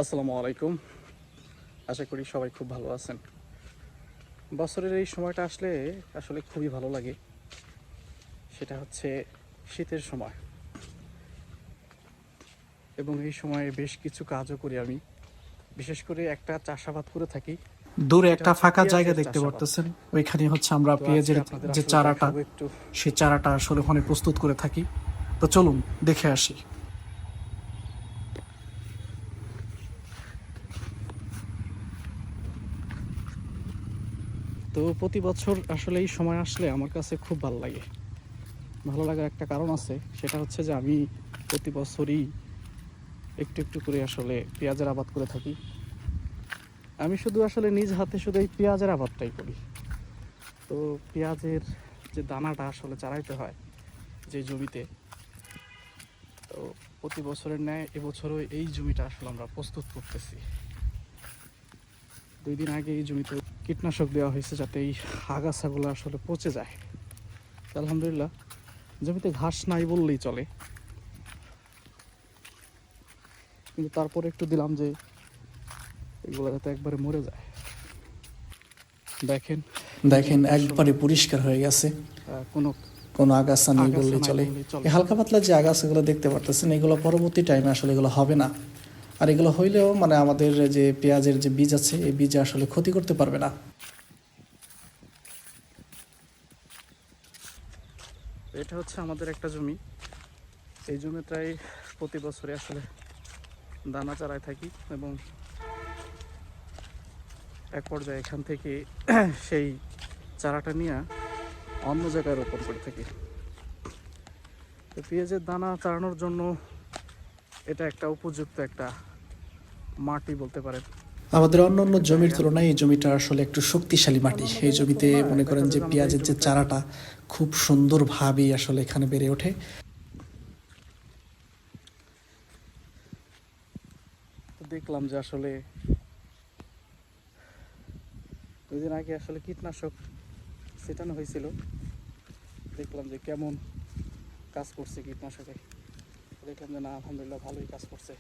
আসসালামু আলাইকুম। আশা করি সবাই খুব ভালো আছেন। বছরের এই সময়টা আসলে খুবই ভালো লাগে। সেটা হচ্ছে শীতের সময়, এবং এই সময়ে বেশ কিছু কাজও করি আমি। বিশেষ করে একটা চাষাবাদ করে থাকি। দূরে সেটা একটা হচ্ছে ফাঁকা জায়গা পেঁয়াজের দেখতে চাষাবাদ। পারতেছেন, ওইখানে হচ্ছে আমরা তো আজকে পেঁয়াজের আপনাদের যে আসলে চারাটা, দেখাবো একটু। সেই চারাটা আসলে ওখানে প্রস্তুত করে থাকি। তো চলুন দেখে আসি। তো প্রতি বছর আসলে এই সময় আসলে আমার কাছে খুব ভালো লাগে। ভালো লাগার একটা কারণ আছে, সেটা হচ্ছে যে আমি প্রতি বছরই একটু একটু করে আসলে পেঁয়াজের আবাদ করে থাকি। আমি শুধু আসলে নিজ হাতে শুধু এই পেঁয়াজের আবাদটাই করি। তো পেঁয়াজের যে দানাটা আসলে চারাইতে হয় যে জমিতে, তো প্রতি বছরের ন্যায় এবছরও এই জমিটা আসলে আমরা প্রস্তুত করতেছি। 2 দিন আগে এই জমিতে কীটনাশক দেওয়া হয়েছে যাতে এই আগাছাগুলো আসলে পচে যায়। আলহামদুলিল্লাহ, জমিতে ঘাস নাই বললেই চলে, কিন্তু তারপরে একটু দিলাম যে এগুলো যাতে একবারে মরে যায়। দেখেন, দেখেন একবারে পরিষ্কার হয়ে গেছে, কোনো কোনো আগাছা নেই আগাছা বললেই নাই চলে। বললেই চলে। এই হালকা পাতলা যে আগাছাগুলো দেখতে পারতেছেন, এগুলো পরবর্তী টাইমে আসলে এগুলো হবে না। আর এগুলো হইলেও মানে আমাদের যে পেঁয়াজের যে বীজ আছে, এই বীজ আসলে ক্ষতি করতে পারবে না। এটা হচ্ছে আমাদের একটা জমি। এই জমিটাই প্রতি বছরে আসলে দানা চারায় থাকি, এবং এক পর্যায়ে এখান থেকে সেই চারাটা নিয়ে অন্য জায়গায় রোপণ করে থাকি। তো পেঁয়াজের দানা চারানোর জন্য এটা একটা উপযুক্ত একটা মাটি বলতে পারেন। আমাদের অন্য অন্য একটা জমির জায়গা, তুলনায় এই জমিটা আসলে একটু শক্তিশালী মাটি। অন্যান্য এই জায়গার জমিতে তুলনায় মনে করেন দেখা যে যায় যে আমাদের এই পেঁয়াজের যে জমিতে চারাটা খুব সুন্দরভাবেই আসলে এখানে বেড়ে ওঠে। দেখলাম যে আসলে 2 দিন আগে আসলে কীটনাশক ছিটানো হয়েছিল। দেখলাম যে কেমন কাজ করছে কীটনাশকে। দেখলাম যে না, আলহামদুলিল্লাহ ভালোই কাজ করছে।